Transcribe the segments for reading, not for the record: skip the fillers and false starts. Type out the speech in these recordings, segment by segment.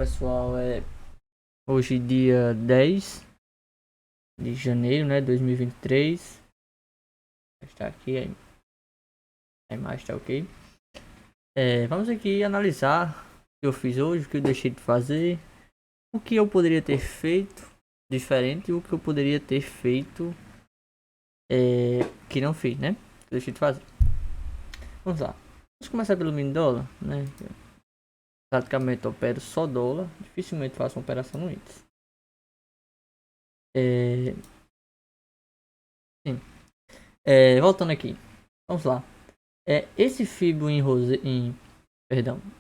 pessoal, hoje dia 10 de janeiro, né, 2023. Está aqui, a imagem está ok. Vamos aqui analisar o que eu fiz hoje, o que eu deixei de fazer, o que eu poderia ter feito diferente e o que eu poderia ter feito que não fiz, né? Que eu deixei de fazer. Vamos lá. Vamos começar pelo mini dólar, né? Praticamente opero só dólar, dificilmente faço uma operação no índice. Sim. Voltando aqui, vamos lá. Esse fibro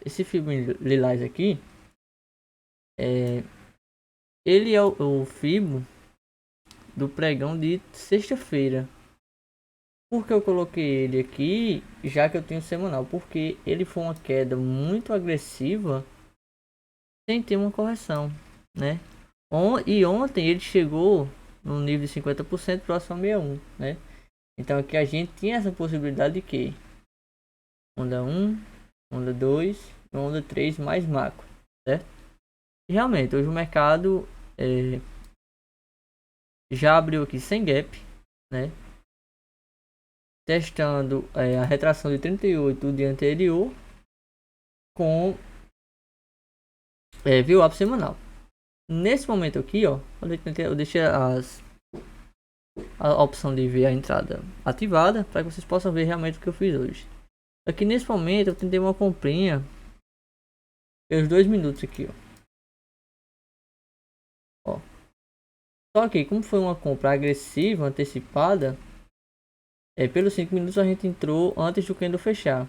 esse fibro em lilás aqui, ele é o fibro do pregão de sexta-feira. Por que eu coloquei ele aqui, já que eu tenho semanal? Porque ele foi uma queda muito agressiva sem ter uma correção, né? E ontem ele chegou no nível de 50% próximo a 61, né? Então aqui a gente tinha essa possibilidade de que onda 1, onda 2, onda 3 mais macro, certo? E realmente hoje o mercado já abriu aqui sem gap, né? Testando a retração de 38 do dia anterior com VWAP semanal. Nesse momento aqui, ó, eu deixei a opção de ver a entrada ativada para que vocês possam ver realmente o que eu fiz hoje. Aqui nesse momento eu tentei uma comprinha pelos 2 minutos aqui, ó. Só que como foi uma compra agressiva, antecipada, pelos 5 minutos a gente entrou antes do candle fechar.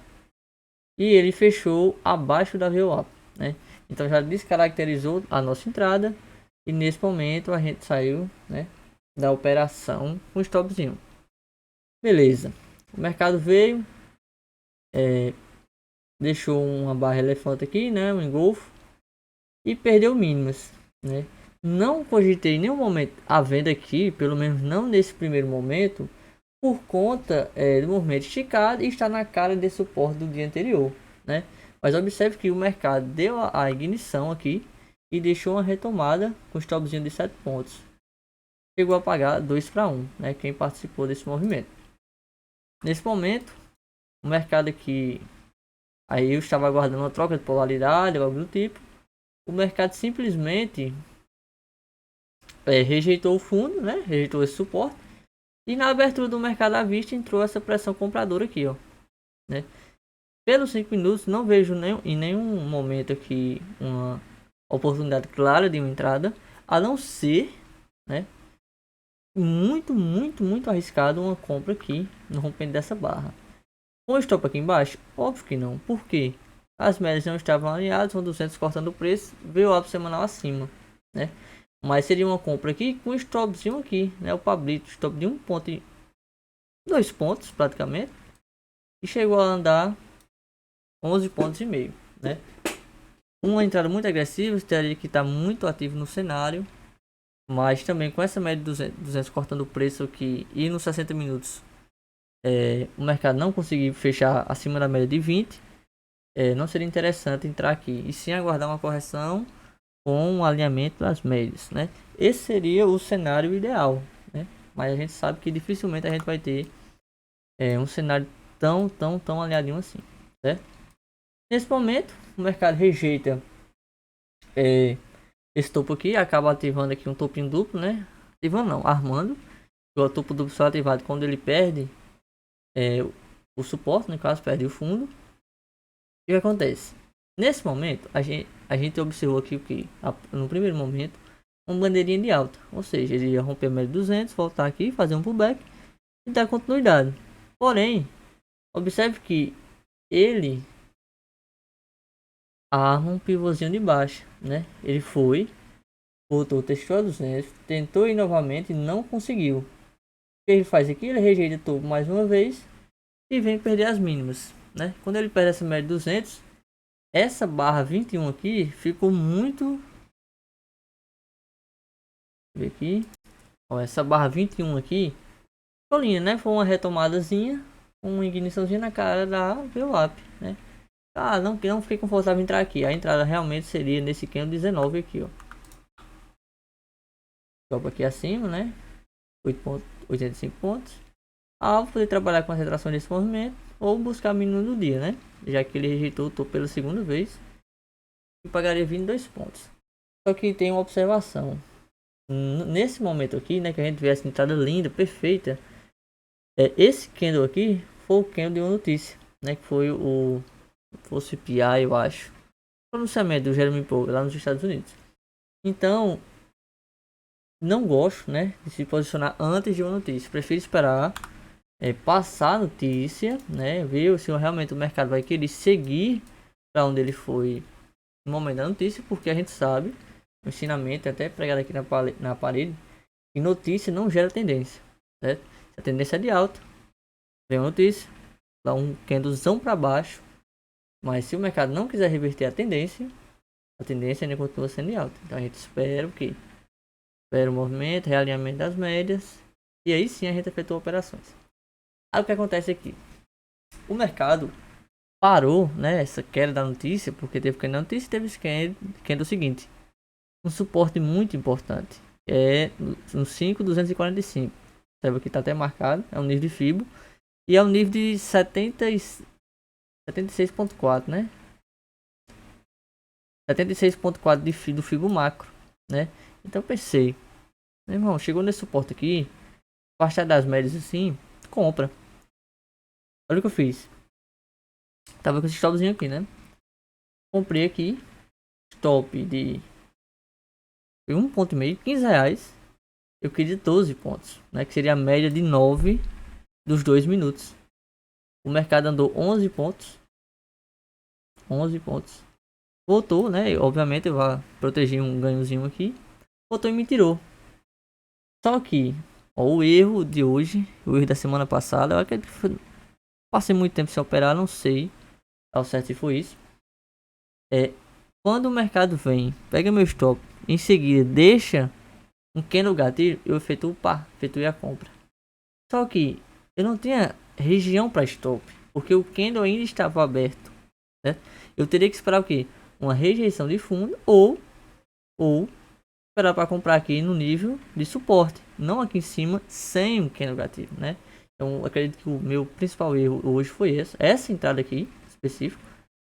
E ele fechou abaixo da VWAP, né? Então já descaracterizou a nossa entrada. E nesse momento a gente saiu, né, da operação com stopzinho. Beleza. O mercado veio, deixou uma barra elefante aqui, né, um engolfo, e perdeu mínimas, né? Não cogitei em nenhum momento a venda aqui, pelo menos não nesse primeiro momento, por conta do movimento esticado e está na cara de suporte do dia anterior, né? Mas observe que o mercado deu a ignição aqui e deixou uma retomada com stopzinho de 7 pontos. Chegou a pagar 2 para 1, né? Quem participou desse movimento. Nesse momento, o mercado aqui, aí eu estava aguardando uma troca de polaridade, algo do tipo. O mercado simplesmente rejeitou o fundo, né? Rejeitou esse suporte. E na abertura do mercado à vista entrou essa pressão compradora aqui, ó, né? Pelos 5 minutos não vejo em nenhum momento aqui uma oportunidade clara de uma entrada, a não ser, né, muito arriscado uma compra aqui no rompimento dessa barra. Com o stop aqui embaixo? Óbvio que não. Por quê? As médias não estavam alinhadas, são 200 cortando o preço, veio o alvo semanal acima, né? Mas seria uma compra aqui com stopzinho aqui, né? O Pablito, stop de 1 ponto e 2 pontos praticamente, e chegou a andar 11 pontos e meio, né? Uma entrada muito agressiva, teria que estar muito ativo no cenário, mas também com essa média de 200 cortando o preço aqui e nos 60 minutos o mercado não conseguir fechar acima da média de 20, não seria interessante entrar aqui, e sim aguardar uma correção com um alinhamento das médias, né? Esse seria o cenário ideal, né? Mas a gente sabe que dificilmente a gente vai ter um cenário tão alinhadinho assim, certo? Nesse momento, o mercado rejeita esse topo aqui, acaba ativando aqui um topinho duplo, né? Ativando não, armando. O topo duplo só ativado quando ele perde o suporte, no caso, perde o fundo. O que acontece? Nesse momento, a gente observou aqui o que? No primeiro momento, uma bandeirinha de alta. Ou seja, ele ia romper a média de 200, voltar aqui, fazer um pullback e dar continuidade. Porém, observe que ele arma um pivôzinho de baixo, né? Ele foi, voltou, testou a 200, tentou ir novamente e não conseguiu. O que ele faz aqui? Ele rejeita o topo mais uma vez e vem perder as mínimas, né? Quando ele perde essa média de 200, essa barra 21 aqui ficou muito... Ver aqui. Ó, essa barra 21 aqui, colinha, né? Foi uma retomadazinha, uma igniçãozinha na cara da VWAP, né? Ah, não fiquei confortável em entrar aqui. A entrada realmente seria nesse candle 19 aqui, ó. Topa aqui acima, né? 8,85 pontos. Alvo, poder trabalhar com as retrações desse movimento ou buscar mínimo do dia, né? Já que ele rejeitou o topo pela segunda vez e pagaria 22 pontos. Só que tem uma observação. Nesse momento aqui, né, que a gente vê essa entrada linda, perfeita, esse candle aqui foi o candle de uma notícia, né, que foi fosse PI, eu acho, o pronunciamento do Jeremy Powell lá nos Estados Unidos. Então, não gosto, né, de se posicionar antes de uma notícia. Prefiro esperar passar a notícia, né, ver se realmente o mercado vai querer seguir para onde ele foi no momento da notícia, porque a gente sabe, o ensinamento até pregado aqui na parede, que notícia não gera tendência, certo? Se a tendência é de alta, vem uma notícia, dá um candlezão para baixo, mas se o mercado não quiser reverter a tendência ainda continua sendo de alta. Então a gente espera o que? Espera o movimento, realinhamento das médias, e aí sim a gente efetua operações. Aí o que acontece aqui? O mercado parou, né, essa queda da notícia, porque teve queda da notícia e teve esse candle seguinte. Um suporte muito importante. É no 5,245. Sabe que está até marcado. É um nível de FIBO. E é um nível de 76,4, né? 76,4 do FIBO macro, né? Então eu pensei, meu irmão, chegou nesse suporte aqui, afastar das médias assim, compra. Olha o que eu fiz. Tava com esse stopzinho aqui, né? Comprei aqui, stop de 1,5, 15 reais. Eu queria 12 pontos, né? Que seria a média de 9 dos 2 minutos. O mercado andou 11 pontos. 11 pontos. Voltou, né? Obviamente eu vou proteger um ganhozinho aqui. Voltou e me tirou. Só que, ó, o erro de hoje, o erro da semana passada, eu acredito que passei muito tempo sem operar, não sei ao certo se foi isso. Quando o mercado vem, pega meu stop, em seguida deixa um candle gatilho, eu efetuei a compra. Só que eu não tinha região para stop, porque o candle ainda estava aberto, né? Eu teria que esperar o que? Uma rejeição de fundo ou esperar para comprar aqui no nível de suporte, não aqui em cima sem um candle gatilho, né? Então acredito que o meu principal erro hoje foi essa entrada aqui específico.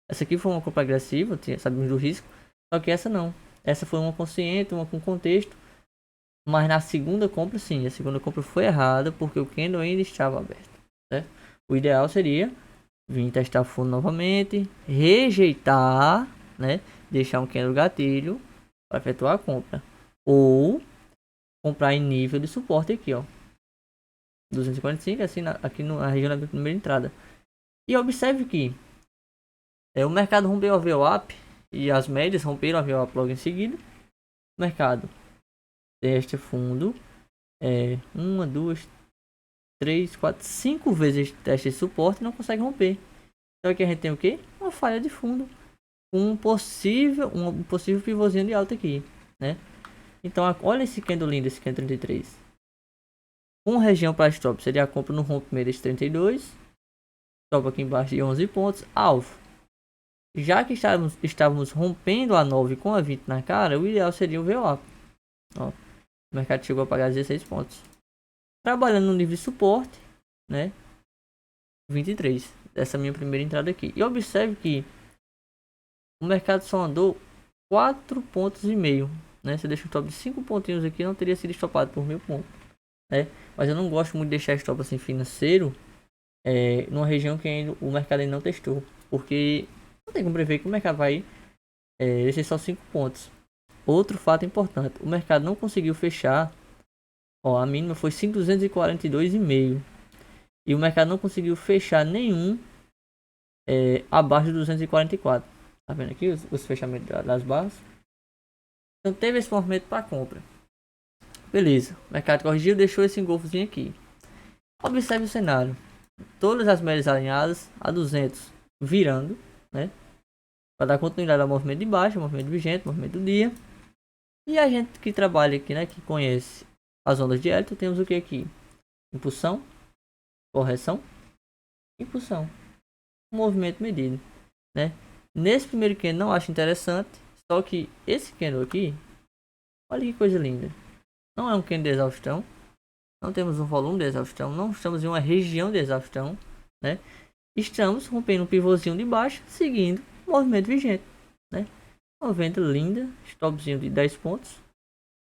Essa aqui foi uma compra agressiva, sabemos do risco, só que essa não. Essa foi uma consciente, uma com contexto. Mas na segunda compra, sim, a segunda compra foi errada porque o candle ainda estava aberto, certo? O ideal seria vir testar o fundo novamente, rejeitar, né? Deixar um candle gatilho para efetuar a compra. Ou comprar em nível de suporte aqui, ó. 245, assim, aqui na região da primeira entrada. E observe que o mercado rompeu a VWAP e as médias romperam a VWAP logo em seguida. O mercado testa fundo. Uma, duas, três, quatro, 5 vezes teste de suporte e não consegue romper. Então aqui a gente tem o que? Uma falha de fundo. Um possível pivôzinho de alta aqui, né? Então olha esse candle lindo, esse candle 33. Com região para stop seria a compra no rompimento de 32. Stop aqui embaixo de 11 pontos. Alvo. Já que estávamos rompendo a 9 com a 20 na cara, o ideal seria o VWAP. Ó, o mercado chegou a pagar 16 pontos. Trabalhando no nível de suporte, né? 23. Essa minha primeira entrada aqui. E observe que o mercado só andou 4,5 pontos, né? Se eu deixo um top de 5 pontinhos aqui, não teria sido estopado por 1000 pontos, né? Mas eu não gosto muito de deixar stop assim financeiro numa região que ainda, o mercado ainda não testou, porque não tem como prever que o mercado vai descer só 5 pontos. Outro fato importante, o mercado não conseguiu fechar, ó, a mínima foi 5.242,5 e o mercado não conseguiu fechar nenhum abaixo de 244. Tá vendo aqui os fechamentos das barras? Então teve esse movimento para compra. Beleza, o mercado corrigiu, deixou esse engolfozinho aqui. Observe o cenário. Todas as médias alinhadas a 200 virando, né? Para dar continuidade ao movimento de baixo, movimento vigente, movimento do dia. E a gente que trabalha aqui, né, que conhece as ondas de Elliott, temos o que aqui? Impulsão, correção, impulsão. Movimento medido. né? Nesse primeiro candle não acho interessante, só que esse candle aqui, olha que coisa linda. Não é um candle de exaustão, não temos um volume de exaustão, não estamos em uma região de exaustão, né? Estamos rompendo um pivôzinho de baixo, seguindo o movimento vigente, né? Uma venda linda, stopzinho de 10 pontos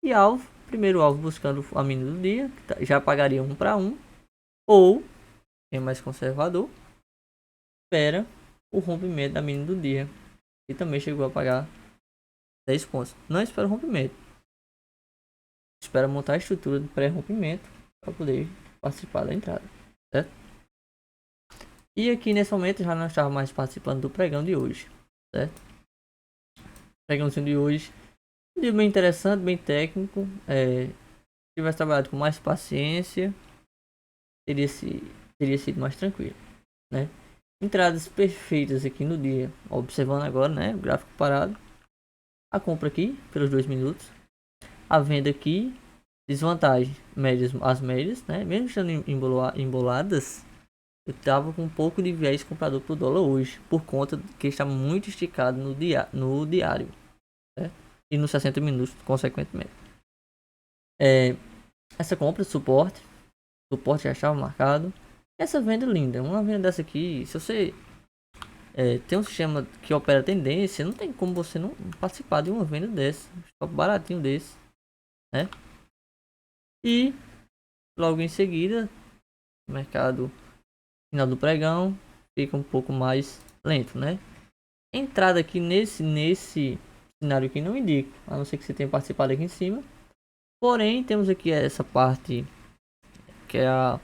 e alvo, primeiro alvo buscando a mínima do dia, que já pagaria 1 para 1, ou quem é mais conservador espera o rompimento da mínima do dia, e também chegou a pagar 10 pontos. Não espera o rompimento, espera montar a estrutura do pré-rompimento para poder participar da entrada, certo? E aqui nesse momento já não estava mais participando do pregão de hoje, certo? Pregãozinho de hoje, um dia bem interessante, bem técnico. Se tivesse trabalhado com mais paciência, teria, teria sido mais tranquilo, né? Entradas perfeitas aqui no dia, observando agora, né? O gráfico parado, a compra aqui pelos 2 minutos, a venda aqui, desvantagem, médias, as médias, né? Mesmo estando emboladas, eu tava com um pouco de viés comprador pro dólar hoje, por conta que está muito esticado no diário, certo? E nos 60 minutos, consequentemente. Essa compra, suporte já estava marcado. Essa venda linda, uma venda dessa aqui, se você tem um sistema que opera tendência, não tem como você não participar de uma venda dessa, stop baratinho desse, né? E logo em seguida, o mercado final do pregão fica um pouco mais lento, né? Entrada aqui nesse cenário aqui não indico, a não ser que você tenha participado aqui em cima. Porém, temos aqui essa parte que é a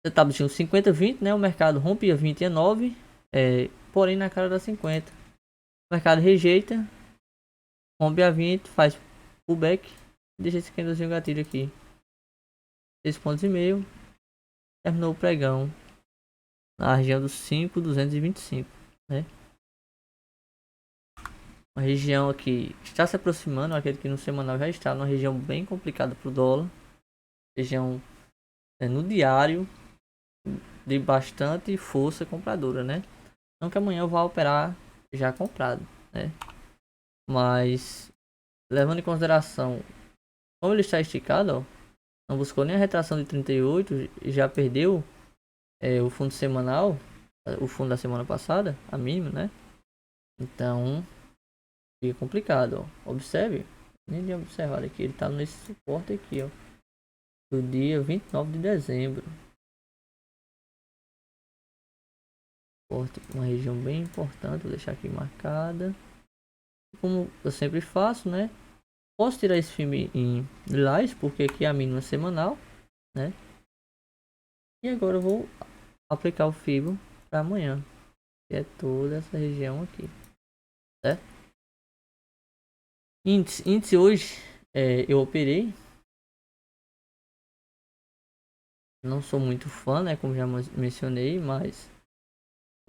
etapa de 50-20, né? O mercado rompe a 20 e a 9, porém na cara da 50. O mercado rejeita, rompe a 20, faz pullback, deixa esse candlezinho gatilho aqui. 6,5 pontos, terminou o pregão na região dos 5,225, né? Uma região aqui está se aproximando, aquele que no semanal já está numa região bem complicada para o dólar. Região no diário de bastante força compradora, né? Não que amanhã eu vá operar já comprado, né? Mas levando em consideração como ele está esticado, ó, não buscou nem a retração de 38, já perdeu o fundo semanal, o fundo da semana passada, a mínima, né? Então fica complicado, ó. Observe, nem de observar aqui, ele tá nesse suporte aqui, ó, do dia 29 de dezembro. Uma região bem importante, vou deixar aqui marcada. Como eu sempre faço, né? Posso tirar esse filme em lilás, porque aqui é a mínima semanal, né? E agora eu vou aplicar o FIBO para amanhã, que é toda essa região aqui, certo? Índice hoje, eu operei. Não sou muito fã, né? Como já mencionei, mas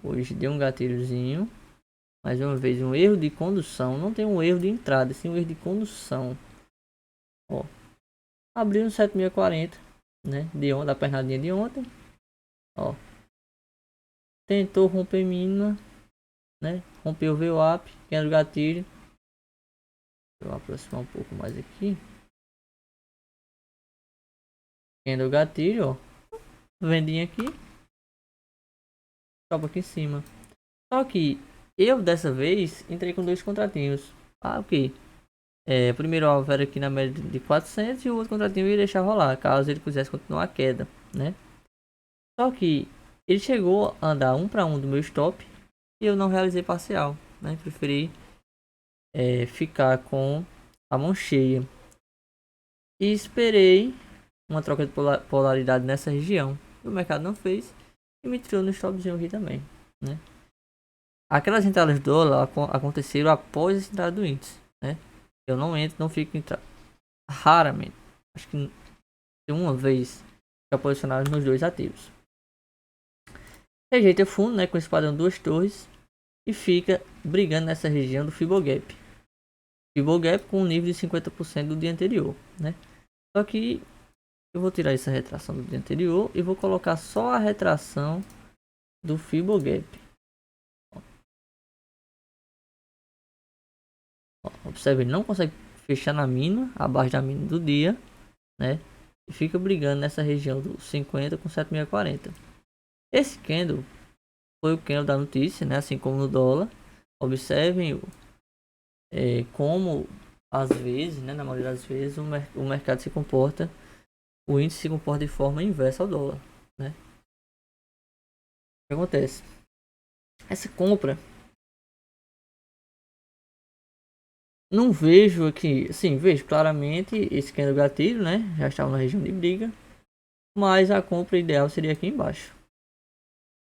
hoje deu um gatilhozinho. Mais uma vez, um erro de condução. Não tem um erro de entrada, sim um erro de condução. Ó, abriu no 7.040, né? Da pernadinha de ontem. Ó, tentou romper mínima, né? Rompeu o VWAP, que era o gatilho. Vou aproximar um pouco mais aqui. Tendo o gatilho, ó. Vendinha aqui. Topa aqui em cima. Só que eu dessa vez entrei com 2 contratinhos. Ah, ok. O primeiro alvo era aqui na média de 400 e o outro contratinho eu ia deixar rolar, caso ele quisesse continuar a queda, né? Só que ele chegou a andar 1 para 1 do meu stop e eu não realizei parcial, né? Preferi ficar com a mão cheia e esperei uma troca de polaridade nessa região. O mercado não fez e me tirou no stopzinho aqui também, né? Aquelas entradas do dólar aconteceram após a entrada do índice, né? Eu não entro, não fico entrando. Raramente. Acho que uma vez já posicionado nos 2 ativos. Rejeita fundo, né? Com esse padrão 2 torres. E fica brigando nessa região do Fibogap. Fibogap com um nível de 50% do dia anterior, né? Só que eu vou tirar essa retração do dia anterior e vou colocar só a retração do Fibogap. Observe, ele não consegue fechar na mínima, abaixo da mínima do dia, né? E fica brigando nessa região do 50 com 7.640. Esse candle foi o candle da notícia, né? Assim como no dólar. Observem como às vezes, né? Na maioria das vezes o mercado se comporta, o índice se comporta de forma inversa ao dólar, né? O que acontece? Essa compra, não vejo aqui, sim, vejo claramente esse candle gatilho, né? Já estava na região de briga, mas a compra ideal seria aqui embaixo.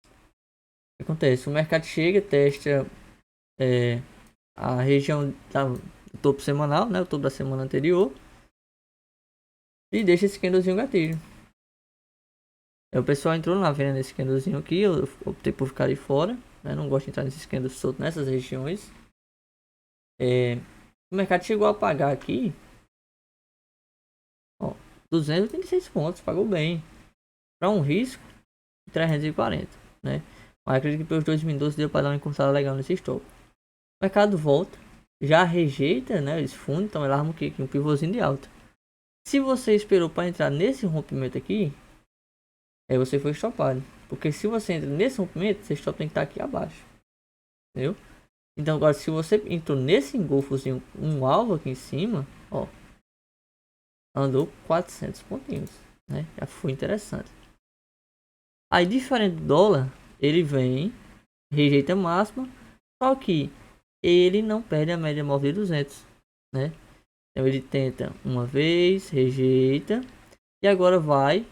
O que acontece? O mercado chega, testa é, a região do topo semanal, né? O topo da semana anterior, e deixa esse candlezinho gatilho. Aí o pessoal entrou na venda nesse candlezinho aqui, eu optei por ficar de fora, né? Não gosto de entrar nesses candles soltos nessas regiões. O mercado chegou a pagar aqui, ó, 236 pontos, pagou bem. Para um risco de 340, né? Mas acredito que pelos 2012 deu para dar uma encurtada legal nesse stop. O mercado volta, já rejeita, né, esse fundo, então ele arma o que? Um pivôzinho de alta. Se você esperou para entrar nesse rompimento aqui, aí você foi estopado. Porque se você entra nesse rompimento, seu stop tem que estar aqui abaixo. Entendeu? Então agora se você entrou nesse engolfozinho, um alvo aqui em cima, ó, andou 400 pontinhos, né? Já foi interessante. Aí diferente do dólar, ele vem, rejeita a máxima, só que ele não perde a média móvel de 200, né? Então ele tenta uma vez, rejeita, e agora vai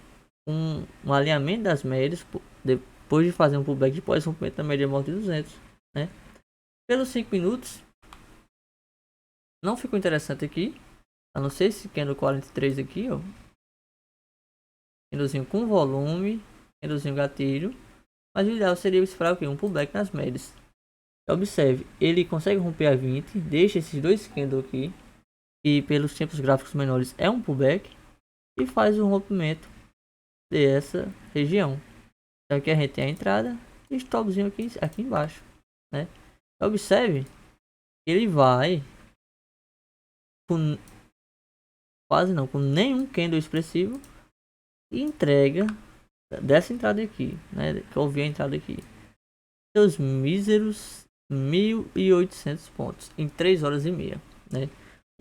um alinhamento das médias, depois de fazer um pullback de pós-rompimento da média móvel de 200, né? Pelos 5 minutos, não ficou interessante aqui, a não ser esse candle 43 aqui, ó. Candlezinho com volume, candlezinho gatilho, mas o ideal seria esperar o quê? Um pullback nas médias. Observe, ele consegue romper a 20, deixa esses dois candles aqui, e pelos tempos gráficos menores é um pullback, e faz o rompimento dessa região. Então aqui a gente tem a entrada e stopzinho aqui embaixo, né? Observe, ele vai com quase não, com nenhum candle expressivo e entrega dessa entrada aqui, né? Que eu vi a entrada aqui, seus míseros 1.800 pontos em 3 horas e meia, né?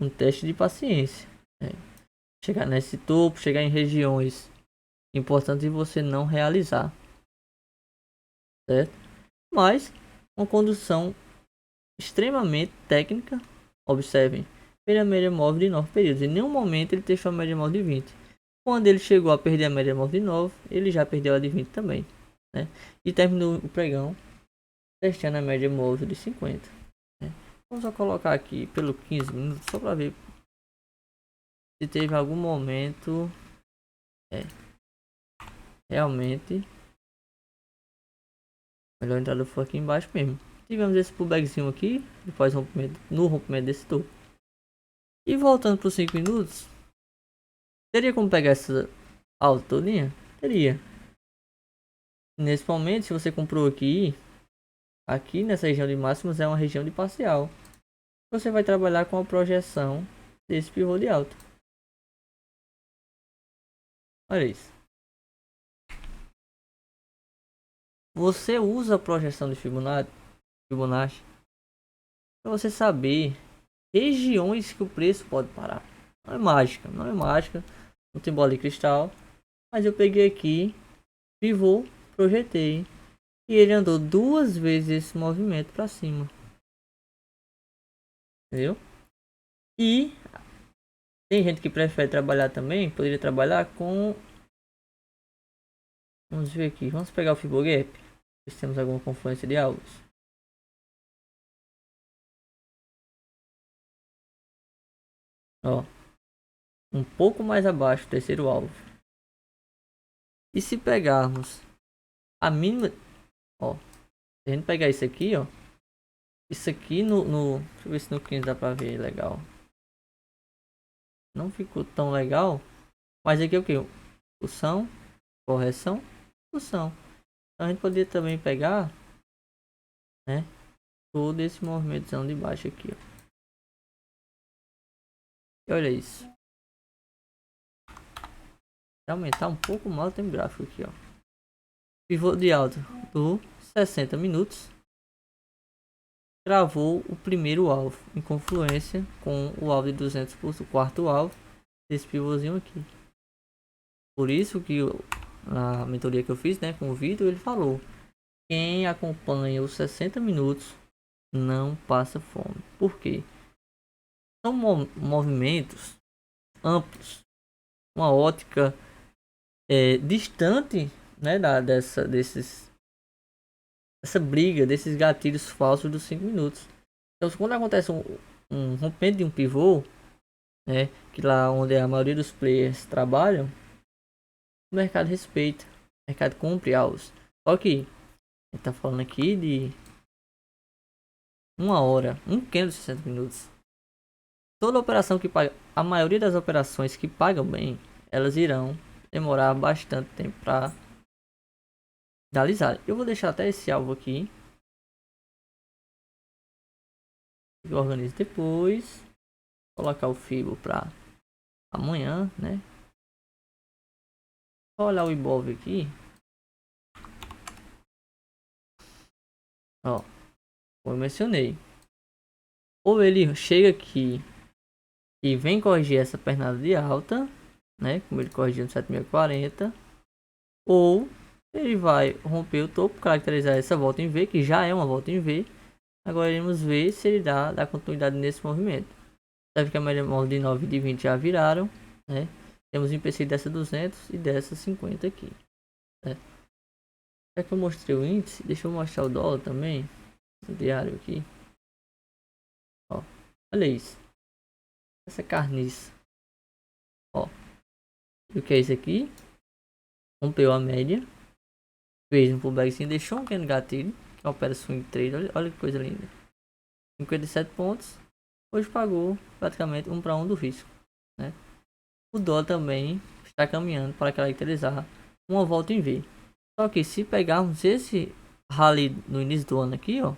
Um teste de paciência, né? Chegar nesse topo, chegar em regiões importantes e você não realizar, certo? Mas uma condução extremamente técnica. Observem, fez a média móvel de 9 períodos. Em nenhum momento ele testou a média móvel de 20. Quando ele chegou a perder a média móvel de 9, ele já perdeu a de 20 também, né? E terminou o pregão testando a média móvel de 50, né? Vamos só colocar aqui pelo 15 minutos só para ver se teve algum momento realmente melhor entrada foi aqui embaixo mesmo. Tivemos esse pullbackzinho aqui depois rompimento, no rompimento desse topo. E voltando para os 5 minutos, teria como pegar essa alta todinha? Teria. Nesse momento, se você comprou aqui nessa região de máximos é uma região de parcial. Você vai trabalhar com a projeção desse pivô de alta. Olha isso. Você usa a projeção de Fibonacci para você saber regiões que o preço pode parar. Não é mágica, não é mágica. Não tem bola de cristal. Mas eu peguei aqui, pivô, projetei. E ele andou 2 vezes esse movimento para cima. Entendeu? E tem gente que prefere trabalhar também. Poderia trabalhar com... Vamos ver aqui. Vamos pegar o Fibogap. Ver se temos alguma confluência de alvos. Ó. Um pouco mais abaixo do terceiro alvo. E se pegarmos a mínima... Ó. Se a gente pegar isso aqui, ó. Isso aqui deixa eu ver se no 15 dá pra ver legal. Não ficou tão legal. Mas aqui é o que? Função, correção, função. Então a gente poderia também pegar, né? Todo esse movimento de baixo aqui, ó. E olha isso. Se aumentar um pouco mais, tem gráfico aqui, ó. Pivô de alta do 60 minutos. Gravou o primeiro alvo em confluência com o alvo de 200 por quarto alvo desse pivôzinho aqui. Por isso que na mentoria que eu fiz, né, com o vídeo, ele falou: quem acompanha os 60 minutos não passa fome. Por quê? São movimentos amplos, uma ótica distante, né, essa briga, desses gatilhos falsos dos 5 minutos. Então, quando acontece um rompimento de um pivô, né, que lá onde a maioria dos players trabalham, o mercado respeita, o mercado cumpre alvos. Só que a gente tá falando aqui de uma hora, um candle de 60 minutos. Toda operação que paga, a maioria das operações que pagam bem, elas irão demorar bastante tempo para finalizar. Eu vou deixar até esse alvo aqui. Eu organizo depois. Colocar o Fibo para amanhã, né? Vou olhar o Ibov aqui. Ó, como eu mencionei. Ou ele chega aqui e vem corrigir essa pernada de alta, né? Como ele corrigiu no 7640. Ou ele vai romper o topo, caracterizar essa volta em V, que já é uma volta em V. Agora iremos ver se ele dá continuidade nesse movimento. Deve que a média móvel de 9 e de 20 já viraram, né? Temos o IPC dessa 200 e dessa 50 aqui, né? Já que eu mostrei o índice, deixa eu mostrar o dólar também, no diário aqui. Ó, olha isso. Essa carniça. Ó, e o que é isso aqui? Rompeu a média, fez um pullbackzinho, deixou um pequeno gatilho, que opera swing trade. Olha que coisa linda. 57 pontos. Hoje pagou praticamente 1 para 1 do risco, né? O dólar também está caminhando para caracterizar uma volta em V. Só que se pegarmos esse rally no início do ano aqui, ó,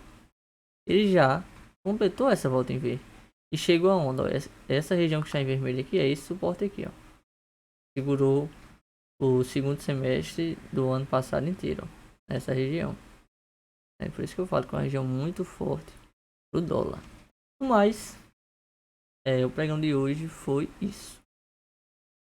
ele já completou essa volta em V e chegou aonde? Ó, essa região que está em vermelho aqui é esse suporte aqui, ó. Segurou o segundo semestre do ano passado inteiro, ó, nessa região. É por isso que eu falo que é uma região muito forte pro dólar. Mas o pregão de hoje foi isso.